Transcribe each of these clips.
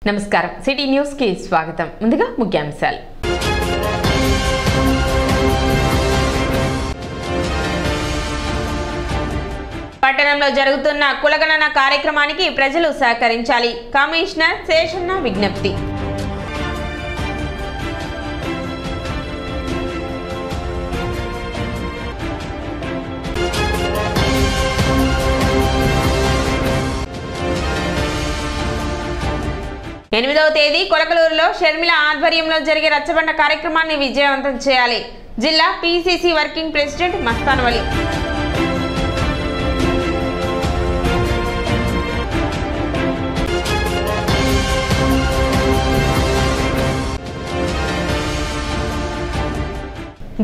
నమస్కారం city news కి స్వాగతం ముందుగా ముఖ్యాంశాలు పట్టణంలో జరుగుతున్న కులగణన కార్యక్రమానికి ప్రజలు సహకరించాలి కమిషనర్ శేషన్న విజ్ఞప్తి 8వ తేదీ కొలకలూరులో షర్మిల ఆధ్వర్యంలో జరిగే రచ్చబండ కార్యక్రమాన్ని విజయవంతం చేయాలి జిల్లా పీసీసీ వర్కింగ్ ప్రెసిడెంట్ మస్తాన్ వలి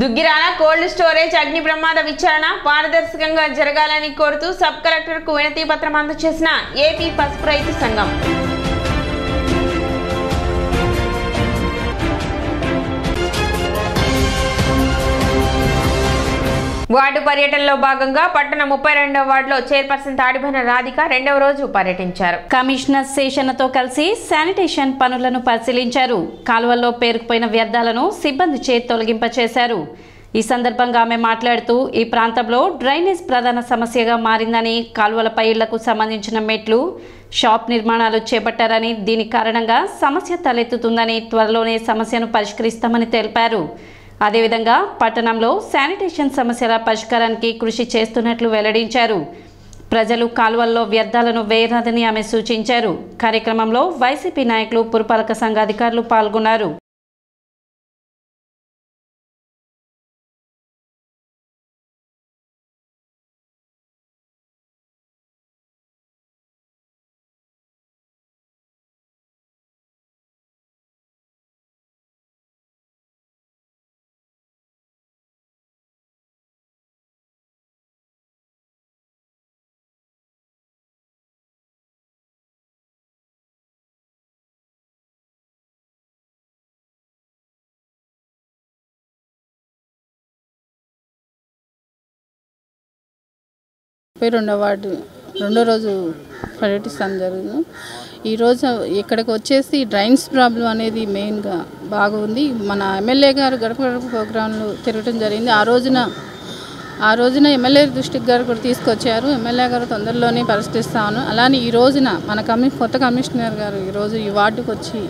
దుగ్గిరాల కోల్డ్ స్టోరేజ్ అగ్ని ప్రమాద విచారణ పారదర్శకంగా జరగాలని కోరుతూ సబ్ కలెక్టర్కు వినతి పత్రం అందజేసిన ఏపీ పసుపు రైతు సంఘం వార్డు పర్యటనలో భాగంగా పట్టణ 32వ వార్డులో చైర్పర్సన్ తాడిబన రాధిక 2వ రోజు పర్యటించారు. కమిషనర్ శేషన్నతో కలిసి శానిటేషన్ పనులను పరిశీలించారు. కాలువల్లో పేరుకుపోయిన వ్యర్థాలను సిబ్బందిచే తొలగింపచేశారు. ఈ సందర్భంగా ఆమె మాట్లాడుతూ ఈ ప్రాంతంలో డ్రైనేజ్ ప్రధాన సమస్యగా మారిందని, కాలువలపై ఇళ్లకు సంబంధించిన మెట్లు, షాప్ నిర్మాణాలు చేపట్టారని, దీని కారణంగా సమస్య తలెత్తుతుందని, త్వరలోనే సమస్యను పరిష్కరిస్తామని తెలిపారు. అదేవిధంగా పట్టణంలో శానిటేషన్ సమస్యల పరిష్కారానికి కృషి చేస్తున్నట్లు వెల్లడించారు. ప్రజలు కాలువల్లో వ్యర్థాలను వేయరాదని ఆమె సూచించారు. కార్యక్రమంలో వైసీపీ నాయకులు, పురపాలక సంఘ అధికారులు పాల్గొన్నారు. రెండో వార్డు రెండో రోజు పర్యటిస్తాను జరుగుతుంది. ఈరోజు ఇక్కడికి వచ్చేసి డ్రైన్స్ ప్రాబ్లం అనేది మెయిన్గా బాగుంది. మన ఎమ్మెల్యే గారు గడప గడప ప్రోగ్రాంలు తిరగడం జరిగింది. ఆ రోజున ఎమ్మెల్యే దృష్టికి గారు కూడా తీసుకొచ్చారు. ఎమ్మెల్యే గారు తొందరలోనే పరిష్కరిస్తాను. అలానే ఈ రోజున మన కొత్త కమిషనర్ గారు ఈరోజు ఈ వార్డుకు వచ్చి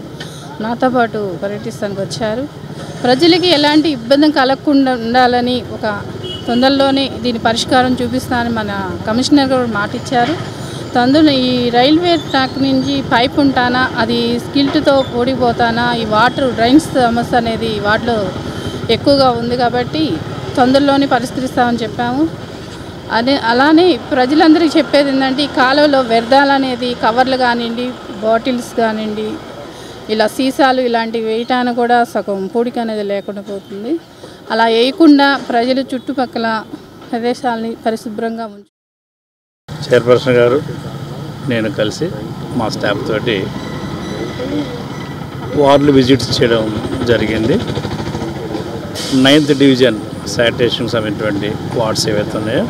నాతో పాటు పర్యటిస్తానికి వచ్చారు. ప్రజలకి ఎలాంటి ఇబ్బంది కలగకుండా ఉండాలని ఒక తొందరలోనే దీని పరిష్కారం చూపిస్తానని మన కమిషనర్ గారు మాట ఇచ్చారు. తొందరలో ఈ రైల్వే ట్రాక్ నుంచి పైప్ ఉంటానా, అది స్కిల్ట్తో ఓడిపోతానా, ఈ వాటర్ డ్రైన్స్ సమస్య అనేది వాటిలో ఎక్కువగా ఉంది కాబట్టి తొందరలోనే పరిష్కరిస్తామని చెప్పాము. అలానే ప్రజలందరికీ చెప్పేది ఏంటంటే, ఈ కాలువలో వ్యర్థాలు అనేది కవర్లు కానివ్వండి, బాటిల్స్ కానివ్వండి, ఇలా సీసాలు ఇలాంటివి వేయటానికి కూడా సగం పూడిక అనేది లేకుండా పోతుంది. అలా వేయకుండా ప్రజలు చుట్టుపక్కల ప్రదేశాలని పరిశుభ్రంగా ఉంచు. చైర్పర్సన్ గారు నేను కలిసి మా స్టాఫ్ తోటి వార్డులు విజిట్స్ చేయడం జరిగింది. 9th డివిజన్ శానిటేషన్ సంబంధించినటువంటి వార్డ్స్ ఏవైతే ఉన్నాయో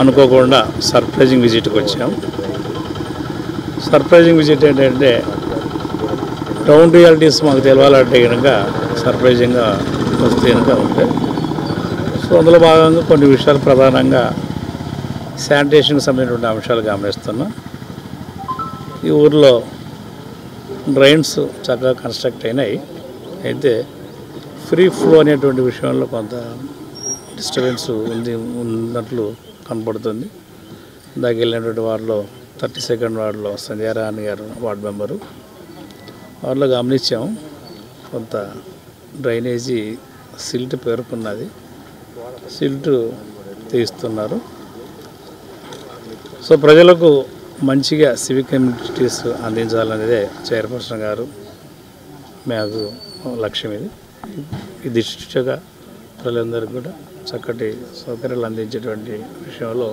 అనుకోకుండా సర్ప్రైజింగ్ విజిట్కి వచ్చాం. సర్ప్రైజింగ్ విజిట్ ఏంటంటే, టౌన్ రియాలిటీస్ మాకు తెలవాలంటే కనుక సర్ప్రైజింగ్గా వస్తే కనుక ఉంటాయి. సో అందులో భాగంగా కొన్ని విషయాలు ప్రధానంగా శానిటేషన్కి సంబంధించినటువంటి అంశాలు గమనిస్తున్నాం. ఈ ఊర్లో డ్రైన్స్ చక్కగా కన్స్ట్రక్ట్ అయినాయి. అయితే ఫ్రీ ఫ్లో అనేటువంటి విషయంలో కొంత డిస్టర్బెన్స్ ఉన్నట్లు కనపడుతుంది. ఇందాక వెళ్ళినటువంటి వార్డులో 32nd వార్డులో సంధ్యారాణి గారు వార్డు మెంబరు వారిలో గమనించాం. కొంత డ్రైనేజీ సిల్ట్ పేరుకున్నది, సిల్ట్ తీస్తున్నారు. సో ప్రజలకు మంచిగా సివిక్ కమ్యూనిటీస్ అందించాలనేదే చైర్పర్సన్ గారు మాకు లక్ష్యం. ఈ దిశగా ప్రజలందరికీ కూడా చక్కటి సౌకర్యాలు అందించేటువంటి విషయంలో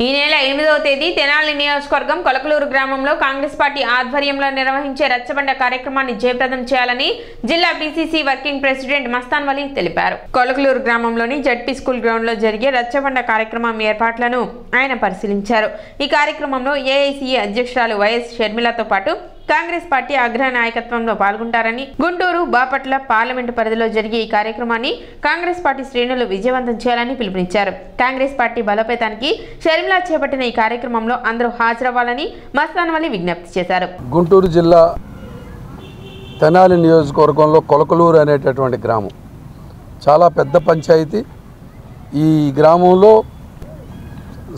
ఈ నెల 8వ తేదీ తెనాలి నియోజకవర్గం కొలకలూరు గ్రామంలో కాంగ్రెస్ పార్టీ ఆధ్వర్యంలో నిర్వహించే రచ్చబండ కార్యక్రమాన్ని జయప్రదం చేయాలని జిల్లా పిసిసి వర్కింగ్ ప్రెసిడెంట్ మస్తాన్ వలి తెలిపారు. కొలకలూరు గ్రామంలోని జడ్పీ స్కూల్ గ్రౌండ్ లో జరిగే రచ్చబండ కార్యక్రమం ఏర్పాట్లను ఆయన పరిశీలించారు. ఈ కార్యక్రమంలో ఏఐసిఏ అధ్యక్షురాలు వైఎస్ షర్మిలతో పాటు కాంగ్రెస్ పార్టీ అగ్ర నాయకత్వంలో పాల్గొంటారని, గుంటూరు బాపట్ల పార్లమెంటు పరిధిలో జరిగే ఈ కార్యక్రమాన్ని కాంగ్రెస్ పార్టీ శ్రేణులు విజయవంతం చేయాలని పిలుపునిచ్చారు. కాంగ్రెస్ పార్టీ బలోపేతానికి షర్మిల చేపట్టిన ఈ కార్యక్రమంలో అందరూ హాజరవ్వాలని మస్తాన్ వలి విజ్ఞప్తి చేశారు. గుంటూరు జిల్లా తెనాలి నియోజకవర్గంలో కొలకలూరు అనేటటువంటి గ్రామం చాలా పెద్ద పంచాయతీ. ఈ గ్రామంలో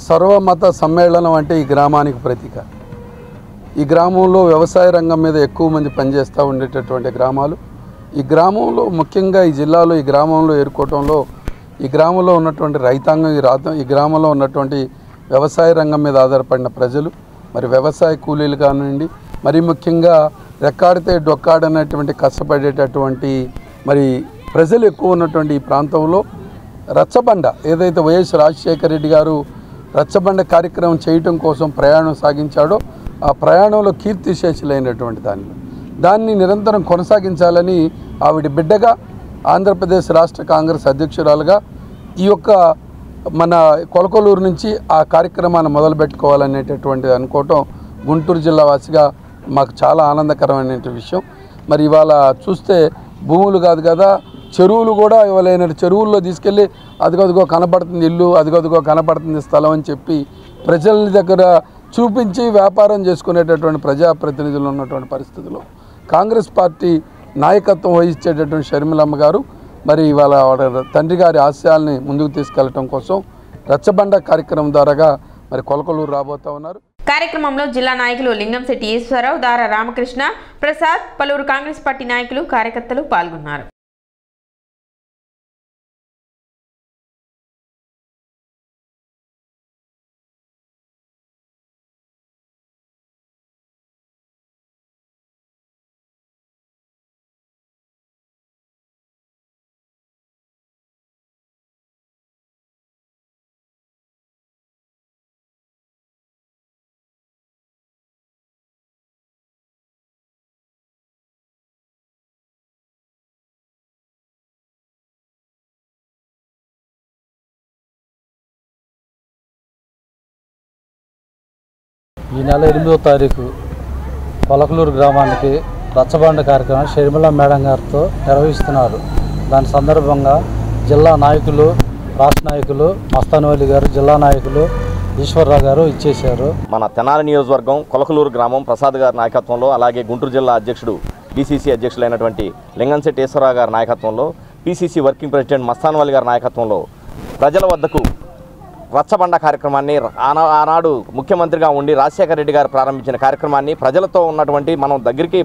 సర్వమత సమ్మేళనం అంటే ఈ గ్రామానికి ప్రతీక. ఈ గ్రామంలో వ్యవసాయ రంగం మీద ఎక్కువ మంది పనిచేస్తూ ఉండేటటువంటి గ్రామాలు. ఈ గ్రామంలో ముఖ్యంగా ఈ జిల్లాలో ఈ గ్రామంలో ఏర్కోవటంలో ఈ గ్రామంలో ఉన్నటువంటి రైతాంగం, ఈ గ్రామంలో ఉన్నటువంటి వ్యవసాయ రంగం మీద ఆధారపడిన ప్రజలు, మరి వ్యవసాయ కూలీలు కానివ్వండి, మరి ముఖ్యంగా రెక్కాడితే డొక్కాడనేటువంటి కష్టపడేటటువంటి మరి ప్రజలు ఎక్కువ ఉన్నటువంటి ఈ ప్రాంతంలో రచ్చబండ ఏదైతే వైఎస్ రాజశేఖర రెడ్డి గారు రచ్చబండ కార్యక్రమం చేయటం కోసం ప్రయాణం సాగించాడో ఆ ప్రయాణంలో కీర్తిశేషులైనటువంటి దాన్ని నిరంతరం కొనసాగించాలని ఆవిడ బిడ్డగా ఆంధ్రప్రదేశ్ రాష్ట్ర కాంగ్రెస్ అధ్యక్షురాలుగా ఈ యొక్క మన కొలకలూరు నుంచి ఆ కార్యక్రమాన్ని మొదలుపెట్టుకోవాలనేటటువంటిది అనుకోవటం గుంటూరు జిల్లా వాసిగా మాకు చాలా ఆనందకరమైన విషయం. మరి ఇవాళ చూస్తే భూములు కాదు కదా, చెరువులు కూడా ఇవ్వలేని చెరువుల్లో తీసుకెళ్ళి అదిగదిగో కనపడుతుంది ఇల్లు, అదిగదిగో కనపడుతుంది స్థలం అని చెప్పి ప్రజల దగ్గర చూపించి వ్యాపారం చేసుకునేటటువంటి ప్రజాప్రతినిధులు ఉన్నటువంటి పరిస్థితుల్లో కాంగ్రెస్ పార్టీ నాయకత్వం వహించేటటువంటి షర్మిలమ్మ గారు మరి ఇవాళ తండ్రి గారి ఆశయాల్ని ముందుకు తీసుకెళ్లడం కోసం రచ్చబండ కార్యక్రమం ద్వారాగా మరి కొలకలూరు రాబోతా ఉన్నారు. కార్యక్రమంలో జిల్లా నాయకులు లింగంశెట్టి ఈశ్వరరావు, దార రామకృష్ణ ప్రసాద్, పలువురు కాంగ్రెస్ పార్టీ నాయకులు, కార్యకర్తలు పాల్గొన్నారు. ఈ నెల 8వ తారీఖు కొలకలూరు గ్రామానికి రచ్చబండ కార్యక్రమం షర్మిల మేడం గారితో నిర్వహిస్తున్నారు. దాని సందర్భంగా జిల్లా నాయకులు, రాష్ట్ర నాయకులు మస్తాన్ వలి గారు, జిల్లా నాయకులు ఈశ్వరరావు గారు ఇచ్చేశారు. మన తెనాలి నియోజకవర్గం కొలకలూరు గ్రామం ప్రసాద్ గారి నాయకత్వంలో, అలాగే గుంటూరు జిల్లా అధ్యక్షుడు బీసీసీ అధ్యక్షులైనటువంటి లింగంశెట్టి ఈశ్వరరావు గారి నాయకత్వంలో, పీసీసీ వర్కింగ్ ప్రెసిడెంట్ మస్తాన్ వలి గారి నాయకత్వంలో ప్రజల వద్దకు రచ్చబండ కార్యక్రమాన్ని ఆనాడు ముఖ్యమంత్రిగా ఉండి రాజశేఖర రెడ్డి గారు ప్రారంభించిన కార్యక్రమాన్ని ప్రజలతో ఉన్నటువంటి మనం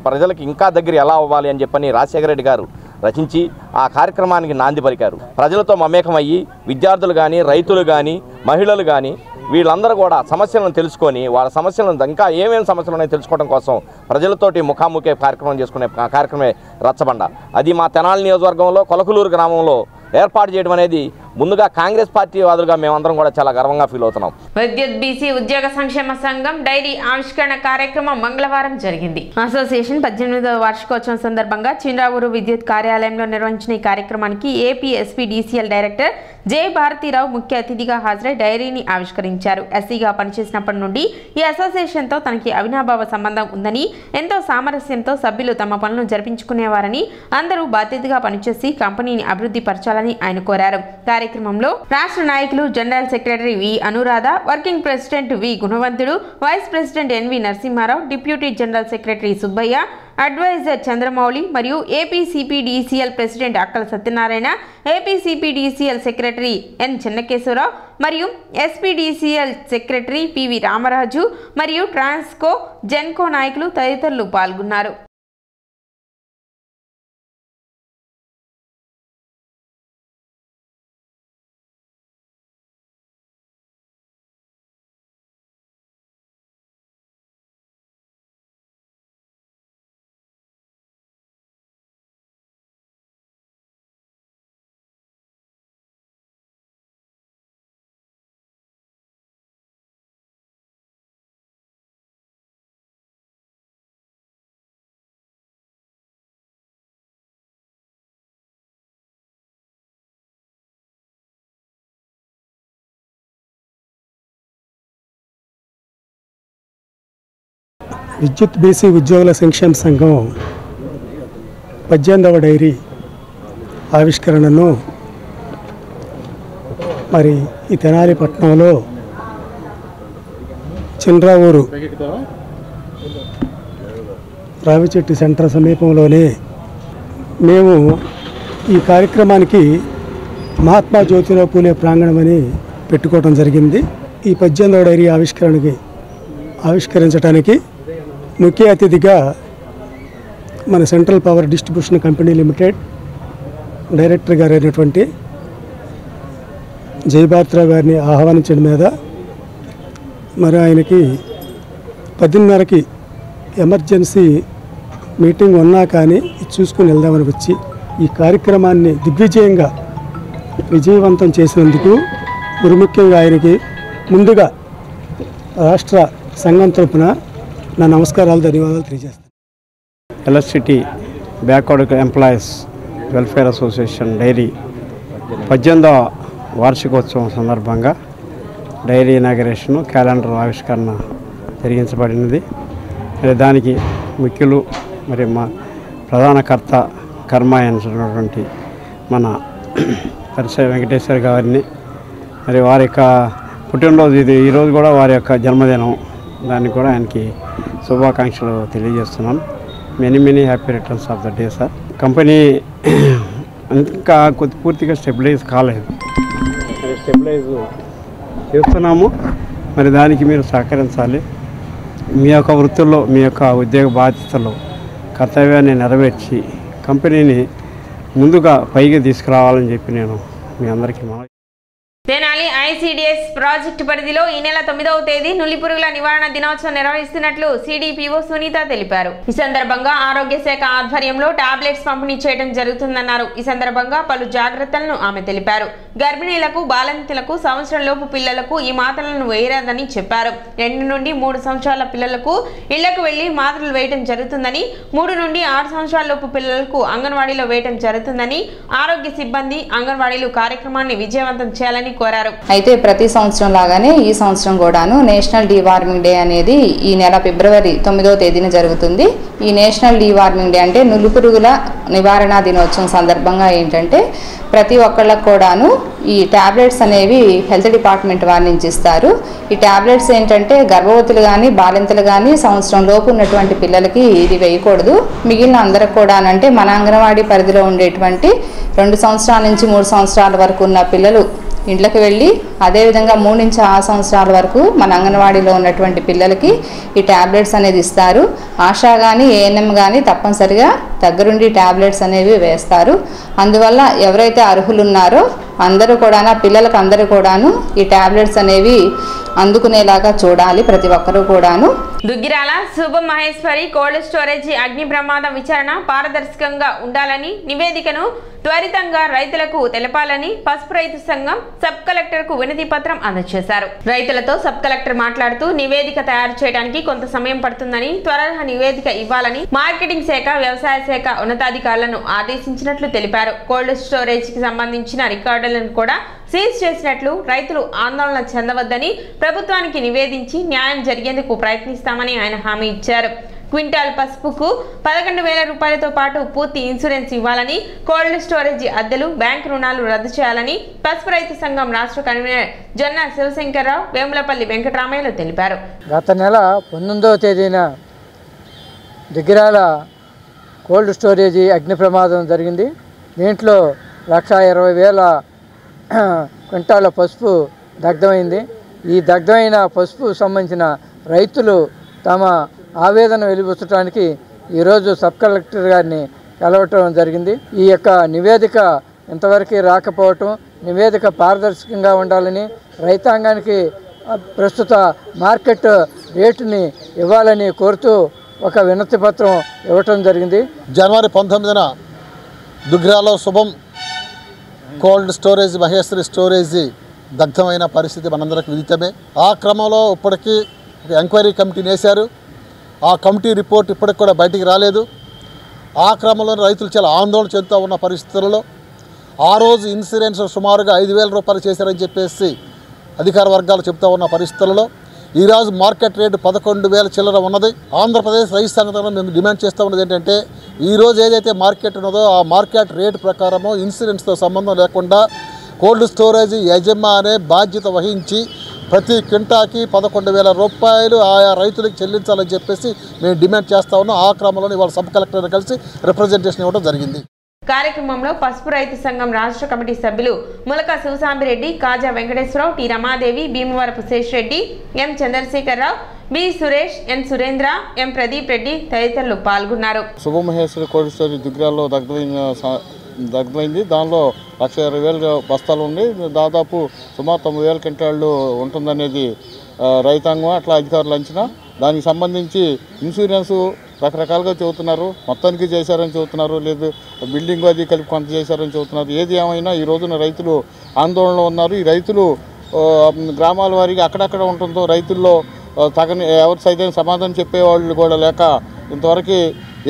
ప్రజలకి ఇంకా దగ్గర ఎలా అవ్వాలి అని చెప్పని రాజశేఖర రెడ్డి గారు రచించి ఆ కార్యక్రమానికి నాంది పలికారు. ప్రజలతో మమేకమయ్యి విద్యార్థులు కానీ, రైతులు కానీ, మహిళలు కానీ వీళ్ళందరూ కూడా సమస్యలను తెలుసుకొని వాళ్ళ సమస్యలను ఇంకా ఏమేమి సమస్యలు ఉన్నాయో తెలుసుకోవడం కోసం ప్రజలతోటి ముఖాముఖి కార్యక్రమం చేసుకునే కార్యక్రమే రచ్చబండ. అది మా తెనాలి నియోజకవర్గంలో కొలకలూరు గ్రామంలో ఏర్పాటు చేయడం అనేది ముందుగా కాంగ్రెస్ పార్టీ వాదులుగా మేమందరం కూడా చాలా గర్వంగా ఫీల్ అవుతున్నాం. విద్యుత్ బీసీ ఉద్యోగ సంక్షేమ సంఘం డైరీ ఆవిష్కరణ కార్యక్రమం మంగళవారం జరిగింది. అసోసియేషన్ 18వ వార్షికోత్సవం సందర్భంగా చిన్రావూరు విద్యుత్ కార్యాలయంలో నిర్వహించిన ఈ కార్యక్రమానికి ఏపీ ఎస్పీడీసీఎల్ డైరెక్టర్ జె భారతీరావు ముఖ్య అతిథిగా హాజరై డైరీని ఆవిష్కరించారు. ఎస్సీగా పనిచేసినప్పటి నుండి ఈ అసోసియేషన్తో తనకి అవినాభావ సంబంధం ఉందని, ఎంతో సామరస్యంతో సభ్యులు తమ పనులను జరిపించుకునేవారని, అందరూ బాధ్యతగా పనిచేసి కంపెనీని అభివృద్ధి పరచాలని ఆయన కోరారు. కార్యక్రమంలో రాష్ట్ర నాయకులు general secretary V Anuradha, working president V Gunavanthudu, vice president NV Narasimharao, deputy general secretary Subbaiah, adviser Chandramouli మరియు APCPDCL president Akkala Satyanarayana, APCPDCL secretary N Chennakeswararao మరియు ఎస్పీడీసీఎల్ సెక్రటరీ పివి రామరాజు మరియు ట్రాన్స్కో, జెన్కో నాయకులు తదితరులు పాల్గొన్నారు. విద్యుత్ బీసీ ఉద్యోగుల సంక్షేమ సంఘం 18వ డైరీ ఆవిష్కరణను మరి ఈ తెనాలి పట్టణంలో చిన్రావూరు రావిచెట్టు సెంటర్ సమీపంలోనే మేము ఈ కార్యక్రమానికి మహాత్మా జ్యోతిరావు పూలే ప్రాంగణమని పెట్టుకోవడం జరిగింది. ఈ 18వ డైరీ ఆవిష్కరించడానికి ముఖ్య అతిథిగా మన central power distribution company limited director గారు అయినటువంటి జయభారతిరావు గారిని ఆహ్వానించడం మీద మరి ఆయనకి 10:30కి ఎమర్జెన్సీ మీటింగ్ ఉన్నా కానీ చూసుకుని వెళ్దామని వచ్చి ఈ కార్యక్రమాన్ని దిగ్విజయంగా విజయవంతం చేసినందుకు ముఖ్యంగా ఆయనకి ముందుగా రాష్ట్ర సంఘం తరపున నా నమస్కారాలు, ధన్యవాదాలు తెలియజేస్తాను. Electricity backward employees welfare association diary 18వ వార్షికోత్సవం సందర్భంగా డైరీ ఇనాగరేషను క్యాలెండర్ ఆవిష్కరణ జరిగించబడినది. మరి దానికి ముఖ్యులు మరి మా ప్రధాన కర్మ అయినటువంటి మన పరిసర వెంకటేశ్వర గారిని మరి వారి యొక్క పుట్టినరోజు ఈరోజు కూడా వారి యొక్క జన్మదినం, దానికి కూడా ఆయనకి శుభాకాంక్షలు తెలియజేస్తున్నాను. Many happy returns of the day sir. Company ఇంకా పూర్తిగా స్టెబిలైజ్ కాలేదు, స్టెబిలైజ్ చేస్తున్నాము. మరి దానికి మీరు సహకరించాలి. మీ యొక్క వృత్తుల్లో మీ యొక్క ఉద్యోగ బాధ్యతలు కర్తవ్యాన్ని నెరవేర్చి కంపెనీని ముందుగా పైకి తీసుకురావాలని చెప్పి నేను మీ అందరికీ తెనాలి ఐసిడిఎస్ ప్రాజెక్టు పరిధిలో ఈ నెల 9వ తేదీ నులిపురుగుల నివారణ దినోత్సవం నిర్వహిస్తున్నట్లు సిడిపిఓ సునీత తెలిపారు. ఈ సందర్భంగా ఆరోగ్య శాఖ ఆధ్వర్యంలో టాబ్లెట్స్ పంపిణీ చేయడం జరుగుతుందన్నారు. ఈ సందర్భంగా పలు జాగ్రత్తలను ఆమె తెలిపారు. గర్భిణీలకు, బాలింతలకు, సంవత్సరంలోపు పిల్లలకు ఈ మాత్రలను వేయరాదని చెప్పారు. 2 నుండి 3 సంవత్సరాల పిల్లలకు ఇళ్లకు వెళ్లి మాత్రలు వేయడం జరుగుతుందని, 3 నుండి 6 సంవత్సరాలలోపు పిల్లలకు అంగన్వాడీలో వేయడం జరుగుతుందని, ఆరోగ్య సిబ్బంది అంగన్వాడీలు కార్యక్రమాన్ని విజయవంతం చేయాలని కోరారు. అయితే ప్రతి సంవత్సరం లాగానే ఈ సంవత్సరం కూడాను నేషనల్ డీవార్మింగ్ డే అనేది ఈ నెల ఫిబ్రవరి 9వ తేదీన జరుగుతుంది. ఈ నేషనల్ డీవార్మింగ్ డే అంటే నులిపురుగుల నివారణ దినోత్సవం సందర్భంగా ఏంటంటే ప్రతి ఒక్కళ్ళకు కూడాను ఈ టాబ్లెట్స్ అనేవి హెల్త్ డిపార్ట్మెంట్ వారి నుంచి ఇస్తారు. ఈ టాబ్లెట్స్ ఏంటంటే గర్భవతులు కానీ, బాలింతలు కానీ, సంవత్సరం లోపు ఉన్నటువంటి పిల్లలకి ఇది వేయకూడదు. మిగిలిన అందరికి కూడానంటే మన అంగన్వాడీ పరిధిలో ఉండేటువంటి 2 సంవత్సరాల నుంచి 3 సంవత్సరాల వరకు ఉన్న పిల్లలు ఇంట్లోకి వెళ్ళి, అదేవిధంగా 3 నుంచి 6 సంవత్సరాల వరకు మన అంగన్వాడీలో ఉన్నటువంటి పిల్లలకి ఈ టాబ్లెట్స్ అనేది ఇస్తారు. ఆశా కానీ, ఏఎన్ఎం కానీ తప్పనిసరిగా దగ్గరుండి టాబ్లెట్స్ అనేవి వేస్తారు. అందువల్ల ఎవరైతే అర్హులు ఉన్నారో అందరూ కూడా, పిల్లలకు అందరూ కూడాను ఈ టాబ్లెట్స్ అనేవి అందుకునేలాగా చూడాలి ప్రతి ఒక్కరూ కూడాను. దుగ్గిరాల శుభ మహేశ్వరి కోల్డ్ స్టోరేజీ అగ్ని ప్రమాదం విచారణ పారదర్శకంగా ఉండాలని, నివేదికను త్వరితంగా రైతులకు తెలపాలని పసుపు రైతు సంఘం సబ్ కలెక్టర్ కు వినతి పత్రం అందజేశారు. రైతులతో సబ్ కలెక్టర్ మాట్లాడుతూ నివేదిక తయారు చేయడానికి కొంత సమయం పడుతుందని, త్వరగా నివేదిక ఇవ్వాలని మార్కెటింగ్ శాఖ, వ్యవసాయ శాఖ ఉన్నతాధికారులను ఆదేశించినట్లు తెలిపారు. కోల్డ్ స్టోరేజీకి సంబంధించిన రికార్డులను కూడా సీజ్ చేసినట్లు, రైతులు ఆందోళన చెందవద్దని ప్రభుత్వానికి నివేదించి న్యాయం జరిగేందుకు ప్రయత్నిస్తామని ఆయన హామీ ఇచ్చారు. క్వింటాల్ పసుపుకు 11,000 రూపాయలతో పాటు పూర్తి ఇన్సూరెన్స్ ఇవ్వాలని, కోల్డ్ స్టోరేజీ అద్దెలు, బ్యాంకు రుణాలు రద్దు చేయాలని పసుపు రైతు సంఘం రాష్ట్ర కన్వీనర్ జొన్న శివశంకర్రావు, వేములపల్లి వెంకటరామయ్యలు తెలిపారు. గత నెల 19వ తేదీన దుగ్గిరాల కోల్డ్ స్టోరేజీ అగ్ని ప్రమాదం జరిగింది. దీంట్లో 1,20,000 క్వింటాల పసుపు దగ్ధమైంది. ఈ దగ్ధమైన పసుపు సంబంధించిన రైతులు తమ ఆవేదన వెలిబుచ్చడానికి ఈరోజు సబ్ కలెక్టర్ గారిని కలవటం జరిగింది. ఈ యొక్క నివేదిక ఇంతవరకు రాకపోవటం, నివేదిక పారదర్శకంగా ఉండాలని, రైతాంగానికి ప్రస్తుత మార్కెట్ రేటుని ఇవ్వాలని కోరుతూ ఒక వినతి పత్రం ఇవ్వటం జరిగింది. జనవరి 19న దుగ్గిరాలో శుభం కోల్డ్ స్టోరేజ్ మహేశ్వరి స్టోరేజీ దగ్ధమైన పరిస్థితి మనందరికి విదితమే. ఆ క్రమంలో ఇప్పటికీ ఒక ఎంక్వైరీ కమిటీని వేశారు. ఆ కమిటీ రిపోర్ట్ ఇప్పటికి కూడా బయటికి రాలేదు. ఆ క్రమంలో రైతులు చాలా ఆందోళన చెందుతూ ఉన్న పరిస్థితులలో ఆ రోజు ఇన్సూరెన్స్ సుమారుగా 5,000 రూపాయలు చేశారని చెప్పేసి అధికార వర్గాలు చెబుతూ ఉన్న పరిస్థితులలో ఈరోజు మార్కెట్ రేటు 11,000 చిల్లర ఉన్నది. ఆంధ్రప్రదేశ్ రైతు సంఘం తరఫున మేము డిమాండ్ చేస్తూ ఉన్నది ఏంటంటే ఈరోజు ఏదైతే మార్కెట్ ఉన్నదో ఆ మార్కెట్ రేటు ప్రకారము ఇన్సూరెన్స్తో సంబంధం లేకుండా కోల్డ్ స్టోరేజ్ యజమానే బాధ్యత వహించి ప్రతి క్వింటాకి 11,000 రూపాయలు ఆయా రైతులకు చెల్లించాలని చెప్పేసి మేము డిమాండ్ చేస్తూ ఉన్నాం. ఆ క్రమంలో ఇవాళ సబ్ కలెక్టర్ని కలిసి రిప్రజెంటేషన్ ఇవ్వడం జరిగింది. కార్యక్రమంలో పసుపు రైతు సంఘం రాష్ట్ర కమిటీ సభ్యులు ములక శివసాంబిరెడ్డి, కాజా వెంకటేశ్వరరావు, టి రమాదేవి, భీమవరపు శేషరెడ్డి, ఎం చంద్రశేఖరరావు, బి సురేష్, ఎన్ సురేంద్ర, ఎం ప్రదీప్ రెడ్డి తదితరులు పాల్గొన్నారు. శుభమహేశ్వరి కోల్డ్ స్టోరేజ్ దుగ్గిరాల్లో దగ్ధమైంది. దానిలో 1,20,000 బస్తాలు ఉంది. దాదాపు సుమారు 9,000 క్వింటాళ్ళు ఉంటుందనేది రైతాంగం అట్లా అధికారులు అంచనా. దానికి సంబంధించి ఇన్సూరెన్సు రకరకాలుగా చెబుతున్నారు. మొత్తానికి చేశారని చెబుతున్నారు, లేదు బిల్డింగ్ అది కలిపి కొంత చేశారని చెబుతున్నారు. ఏది ఏమైనా ఈ రోజున రైతులు ఆందోళనలో ఉన్నారు. ఈ రైతులు గ్రామాల వారికి అక్కడక్కడ ఉంటుందో రైతుల్లో తగని ఎవరు సైతం సమాధానం చెప్పేవాళ్ళు కూడా లేక ఇంతవరకు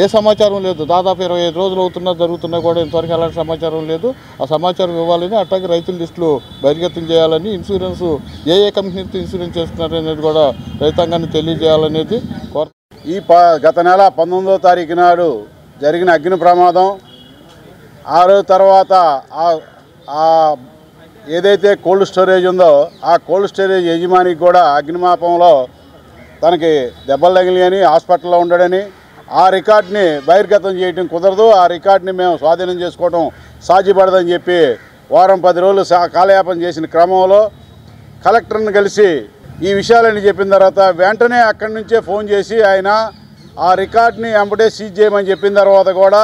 ఏ సమాచారం లేదు. దాదాపు 25 రోజులు జరుగుతున్నా కూడా ఇంతవరకు ఎలాంటి సమాచారం లేదు. ఆ సమాచారం ఇవ్వాలని, అట్లాగే రైతుల లిస్టులు బహిర్గతం చేయాలని, ఇన్సూరెన్స్ ఏ కంపెనీతో ఇన్సూరెన్స్ చేస్తున్నారు అనేది కూడా రైతాంగాన్ని తెలియజేయాలనేది కోరు. గత నెల 19వ తారీఖు నాడు జరిగిన అగ్ని ప్రమాదం, ఆ రోజు తర్వాత ఏదైతే కోల్డ్ స్టోరేజ్ ఉందో ఆ కోల్డ్ స్టోరేజ్ యజమానికి కూడా అగ్నిమాపంలో తనకి దెబ్బలు తగిలియని, హాస్పిటల్లో ఉండడని, ఆ రికార్డుని బహిర్గతం చేయడం కుదరదు, ఆ రికార్డుని మేము స్వాధీనం చేసుకోవడం సాధ్యపడదని చెప్పి వారం 10 రోజులు కాలయాపన చేసిన క్రమంలో కలెక్టర్ని కలిసి ఈ విషయాలని చెప్పిన తర్వాత వెంటనే అక్కడి నుంచే ఫోన్ చేసి ఆయన ఆ రికార్డుని వెంబడే సీజ్ చేయమని చెప్పిన తర్వాత కూడా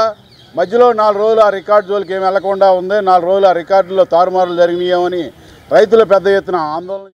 మధ్యలో 4 రోజులు ఆ రికార్డు జోలికి ఏమి వెళ్లకుండా ఉంది. 4 రోజులు ఆ రికార్డులో తారుమారులు జరిగినాయని రైతులు పెద్ద ఎత్తున ఆందోళన.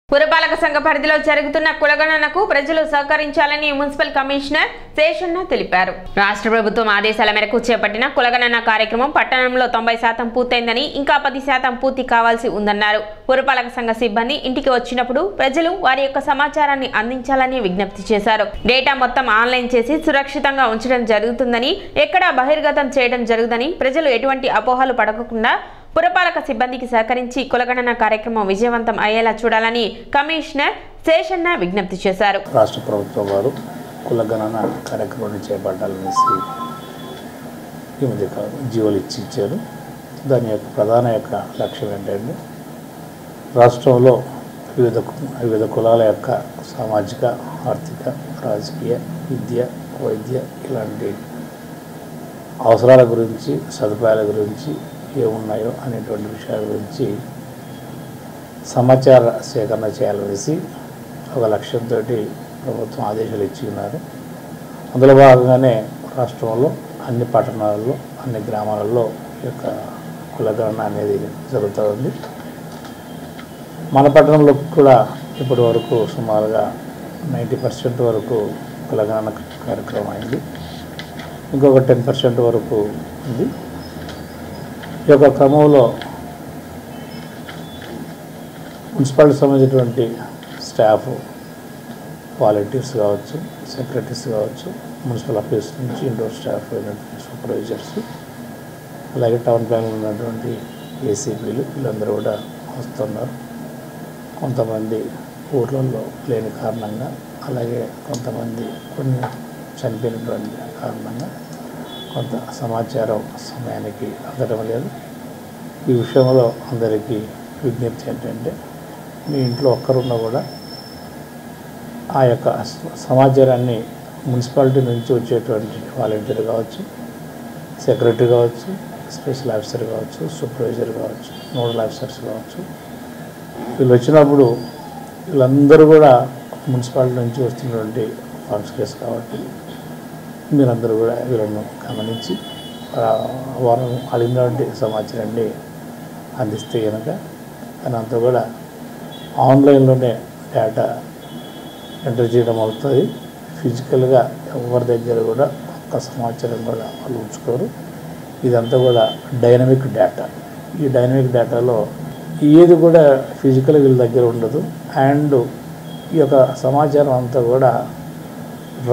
పురపాలక సంఘ పరిధిలో జరుగుతున్న కులగణనకు ప్రజలు సహకరించాలని మున్సిపల్ కమిషనర్ శేషన్న తెలిపారు. రాష్ట్ర ప్రభుత్వం ఆదేశాల మేరకు చేపట్టిన కులగణన కార్యక్రమం పట్టణంలో 90% పూర్తయిందని, ఇంకా 10% పూర్తి కావాల్సి ఉందన్నారు. పురపాలక సంఘ సిబ్బంది ఇంటికి వచ్చినప్పుడు ప్రజలు వారి యొక్క సమాచారాన్ని అందించాలని విజ్ఞప్తి చేశారు. డేటా మొత్తం ఆన్లైన్ చేసి సురక్షితంగా ఉంచడం జరుగుతుందని, ఎక్కడా బహిర్గతం చేయడం జరుగుదని, ప్రజలు ఎటువంటి అపోహలు పడకుండా పురపాలక సిబ్బందికి సహకరించి కులగణన కార్యక్రమం విజయవంతం అయ్యేలా చూడాలని కమిషనర్ శేషన్న విజ్ఞప్తి చేశారు. రాష్ట్ర ప్రభుత్వం వారు కులగణన కార్యక్రమాన్ని చేపట్టాలనేసి ఈ మధ్య జీవోలు ఇచ్చారు. దాని యొక్క ప్రధాన లక్ష్యం ఏంటంటే రాష్ట్రంలో వివిధ కులాల యొక్క సామాజిక, ఆర్థిక, రాజకీయ, విద్య, వైద్య ఇలాంటి అవసరాల గురించి, సదుపాయాల గురించి ఏమున్నాయో అనేటువంటి విషయాల గురించి సమాచార సేకరణ చేయాలనేసి ఒక లక్ష్యంతో ప్రభుత్వం ఆదేశాలు ఇచ్చి ఉన్నారు. అందులో భాగంగానే రాష్ట్రంలో అన్ని పట్టణాలలో, అన్ని గ్రామాలలో ఈ యొక్క కులగణన అనేది జరుగుతూ ఉంది. మన పట్టణంలో కూడా ఇప్పటి వరకు సుమారుగా 90% వరకు కులగణన కార్యక్రమం అయింది. ఇంకొక 10% వరకు ఉంది. ఈ యొక్క క్రమంలో మున్సిపాలిటీకి సంబంధించినటువంటి స్టాఫ్, వాలంటీర్స్ కావచ్చు, సెక్రటరీస్ కావచ్చు, మున్సిపల్ ఆఫీస్ నుంచి ఇండోర్ స్టాఫ్ అయినటువంటి సూపర్వైజర్స్, అలాగే టౌన్ ప్లాన్లో ఉన్నటువంటి ఏసీపీలు వీళ్ళందరూ కూడా వస్తున్నారు. కొంతమంది ఊర్లలో లేని కారణంగా, అలాగే కొంతమంది కొన్ని చనిపోయినటువంటి కారణంగా కొంత సమాచారం సమయానికి అందడం లేదు. ఈ విషయంలో అందరికీ విజ్ఞప్తి ఏంటంటే మీ ఇంట్లో ఒక్కరున్నా కూడా ఆ యొక్క సమాచారాన్ని మున్సిపాలిటీ నుంచి వచ్చేటువంటి వాలంటీర్ కావచ్చు, సెక్రటరీ కావచ్చు, స్పెషల్ ఆఫీసర్ కావచ్చు, సూపర్వైజర్ కావచ్చు, నోడల్ ఆఫీసర్స్ కావచ్చు, వీళ్ళు వచ్చినప్పుడు వీళ్ళందరూ కూడా మున్సిపాలిటీ నుంచి వస్తున్నటువంటి ఫంక్షన్స్ కాబట్టి మీరందరూ కూడా వీళ్ళను గమనించి వారు అడిగినటువంటి సమాచారాన్ని అందిస్తే కనుక దానంతా కూడా ఆన్లైన్లోనే డేటా ఎంటర్ చేయడం అవుతుంది. ఫిజికల్గా ఎవరి దగ్గర కూడా ఒక్క సమాచారం కూడా వాళ్ళు ఉంచుకోరు. ఇదంతా కూడా డైనమిక్ డేటా. ఈ డైనమిక్ డేటాలో ఏది కూడా ఫిజికల్ వీళ్ళ దగ్గర ఉండదు. అండ్ ఈ యొక్క సమాచారం అంతా కూడా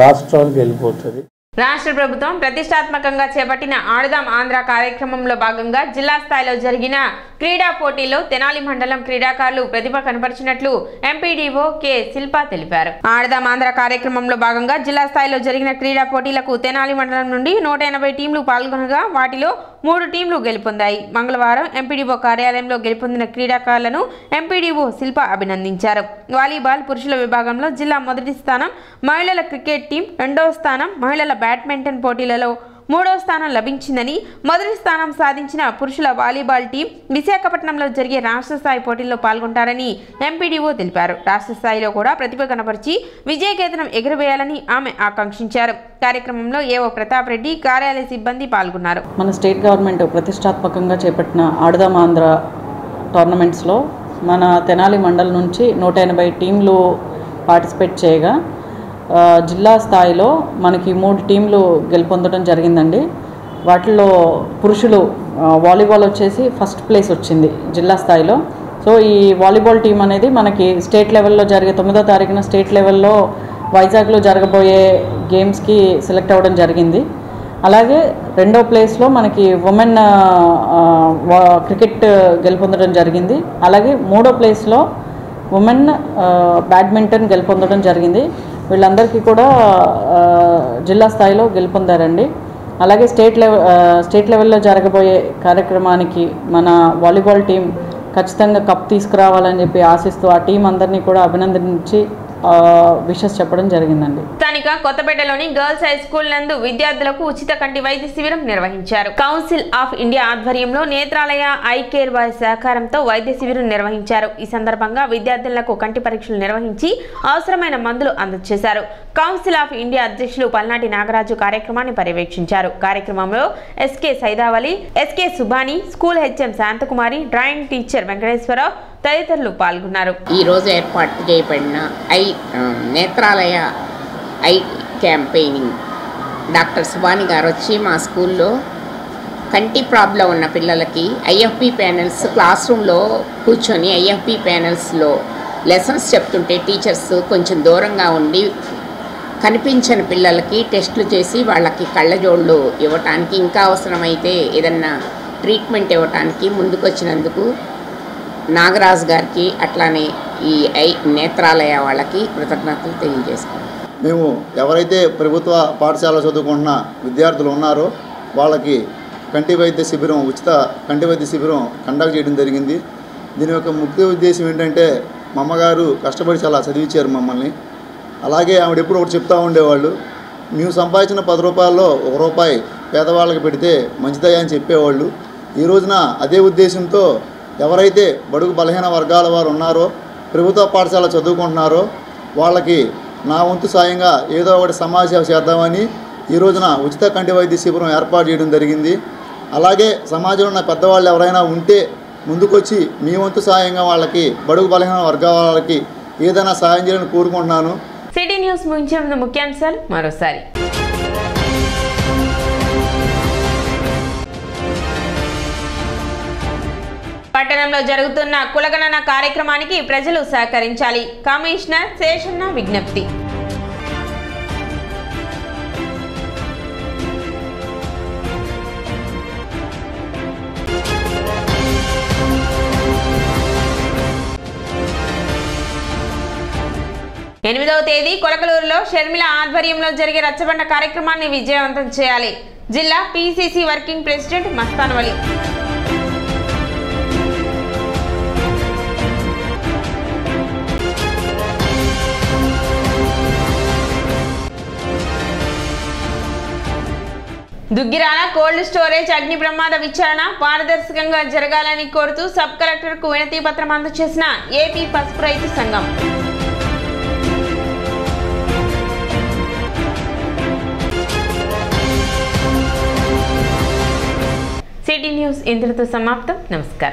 రాష్ట్రానికి వెళ్ళిపోతుంది. రాష్ట్ర ప్రభుత్వం ప్రతిష్టాత్మకంగా చేపట్టిన ఆడదాం ఆంధ్ర కార్యక్రమంలో భాగంగా జిల్లా స్థాయిలో జరిగిన క్రీడా పోటీల్లో తెనాలి మండలం క్రీడాకారులు ప్రతిభ కనబరిచినట్లు ఎంపీడీఓ కె శిల్ప తెలిపారు. ఆడదాం ఆంధ్ర కార్యక్రమంలో భాగంగా జిల్లా స్థాయిలో జరిగిన క్రీడా పోటీలకు తెనాలి మండలం నుండి 180 టీంలు పాల్గొనగా వాటిలో 3 టీంలు గెలుపొందాయి. మంగళవారం ఎంపీడీఓ కార్యాలయంలో గెలుపొందిన క్రీడాకారులను ఎంపీడీఓ శిల్ప అభినందించారు. వాలీబాల్ పురుషుల విభాగంలో జిల్లా మొదటి స్థానం, మహిళల క్రికెట్ టీం 2వ స్థానం, మహిళల బ్యాడ్మింటన్ పోటీలలో 3వ స్థానం లభించిందని, మొదటి స్థానం సాధించిన పురుషుల వాలీబాల్ టీం విశాఖపట్నంలో జరిగే రాష్ట్ర స్థాయి పోటీల్లో పాల్గొంటారని ఎంపీడీఓ తెలిపారు. రాష్ట్ర స్థాయిలో కూడా ప్రతిభ కనబరిచి విజయకేతనం ఎగురవేయాలని ఆమె ఆకాంక్షించారు. కార్యక్రమంలో ఏవో ప్రతాప్ రెడ్డి, కార్యాలయ సిబ్బంది పాల్గొన్నారు. మన స్టేట్ గవర్నమెంట్ ప్రతిష్టాత్మకంగా చేపట్టిన ఆడదాం ఆంధ్ర టోర్నమెంట్స్లో మన తెనాలి మండలం నుంచి 180 టీంలు పార్టిసిపేట్ చేయగా జిల్లా స్థాయిలో మనకి 3 టీంలు గెలుపొందడం జరిగిందండి. వాటిలో పురుషులు వాలీబాల్ వచ్చేసి ఫస్ట్ ప్లేస్ వచ్చింది జిల్లా స్థాయిలో. సో ఈ వాలీబాల్ టీం అనేది మనకి స్టేట్ లెవెల్లో జరిగే 9వ తారీఖున స్టేట్ లెవెల్లో వైజాగ్లో జరగబోయే గేమ్స్కి సెలెక్ట్ అవ్వడం జరిగింది. అలాగే 2వ ప్లేస్లో మనకి ఉమెన్ క్రికెట్ గెలుపొందడం జరిగింది. అలాగే 3వ ప్లేస్లో ఉమెన్ బ్యాడ్మింటన్ గెలుపొందడం జరిగింది. వీళ్ళందరికీ కూడా జిల్లా స్థాయిలో గెలుపొందారండి. అలాగే స్టేట్ లెవెల్లో జరగబోయే కార్యక్రమానికి మన వాలీబాల్ టీం ఖచ్చితంగా కప్ తీసుకురావాలని చెప్పి ఆశిస్తూ ఆ టీం అందరినీ కూడా అభినందించి విషెస్ చెప్పడం జరిగిందండి. స్థానిక కొత్తపేటలోని గర్ల్స్ హై స్కూల్ నందు విద్యార్థులకు ఉచిత కంటి వైద్య శిబిరం నిర్వహించారు. కౌన్సిల్ ఆఫ్ ఇండియా ఆధ్వర్యంలో నేత్రాలయ ఐ కేర్ వారి సహకారంతో వైద్య శిబిరం నిర్వహించారు. ఈ సందర్భంగా విద్యార్థులకు కంటి పరీక్షలు నిర్వహించి అవసరమైన మందులు అందజేశారు. కౌన్సిల్ ఆఫ్ ఇండియా అధ్యక్షులు పల్నాటి నాగరాజు కార్యక్రమాన్ని పర్యవేక్షించారు. కార్యక్రమంలో SK Saidavali, SK Subani, school HM Shanthakumari, drawing teacher Venkateswararao తదితరులు పాల్గొన్నారు. ఈ రోజు ఏర్పాటు చేయబడిన Netralaya eye campaigning doctor Subani గారు వచ్చి మా స్కూల్లో కంటి ప్రాబ్లం ఉన్న పిల్లలకి ఐఎఫ్బి ప్యానెల్స్ క్లాస్ రూమ్లో కూర్చొని ఐఎఫ్బి ప్యానెల్స్లో లెసన్స్ చెప్తుంటే టీచర్స్ కొంచెం దూరంగా ఉండి కనిపించని పిల్లలకి టెస్టులు చేసి వాళ్ళకి కళ్ళజోళ్ళు ఇవ్వటానికి, ఇంకా అవసరమైతే ఏదన్నా ట్రీట్మెంట్ ఇవ్వటానికి ముందుకొచ్చినందుకు నాగరాజు గారికి అట్లానే ఈ నేత్రాలయ వాళ్ళకి కృతజ్ఞతలు తెలియజేసుకున్నాం. మేము ఎవరైతే ప్రభుత్వ పాఠశాల చదువుకుంటున్న విద్యార్థులు ఉన్నారో వాళ్ళకి కంటి వైద్య శిబిరం, ఉచిత కంటి వైద్య శిబిరం కండక్ట్ చేయడం జరిగింది. దీని యొక్క ముఖ్య ఉద్దేశం ఏంటంటే మా అమ్మగారు కష్టపడి చాలా చదివించారు మమ్మల్ని. అలాగే ఆవిడ ఎప్పుడు ఒకటి చెప్తూ ఉండేవాళ్ళు, మేము సంపాదించిన 10 రూపాయల్లో 1 రూపాయి పేదవాళ్ళకి పెడితే మంచిదయ్యా అని చెప్పేవాళ్ళు. ఈ రోజున అదే ఉద్దేశంతో ఎవరైతే బడుగు బలహీన వర్గాల వారు ఉన్నారో, ప్రభుత్వ పాఠశాల చదువుకుంటున్నారో వాళ్ళకి నా వంతు సాయంగా ఏదో ఒకటి సమాజ సేవ చేద్దామని ఈ రోజున ఉచిత కంటి వైద్య శిబిరం ఏర్పాటు చేయడం జరిగింది. అలాగే సమాజంలో ఉన్న పెద్దవాళ్ళు ఎవరైనా ఉంటే ముందుకొచ్చి మీ వంతు సాయంగా వాళ్ళకి బడుగు బలహీన వర్గాల వాళ్ళకి ఏదైనా సాయం చేయాలని కోరుకుంటున్నాను. సిటీ న్యూస్ ముగించే ముందు ముఖ్యాంశాలు మరోసారి. పట్టణంలో జరుగుతున్న కులగణన కార్యక్రమానికి ప్రజలు సహకరించాలి. కమిషనర్ శేషన్న విజ్ఞప్తి. ఎనిమిదవ తేదీ కొలకలూరులో షర్మిల ఆధ్వర్యంలో జరిగే రచ్చబండ కార్యక్రమాన్ని విజయవంతం చేయాలి. జిల్లా PCC working president Mastanvali. Duggirala cold storage అగ్ని ప్రమాద విచారణ పారదర్శకంగా జరగాలని కోరుతూ సబ్ కలెక్టర్కు వినతి పత్రం అందజేసిన ఏపీ పసుపు రైతు సంఘం. సిటీ న్యూస్ ఇంతటితో సమాప్తం. నమస్కారం.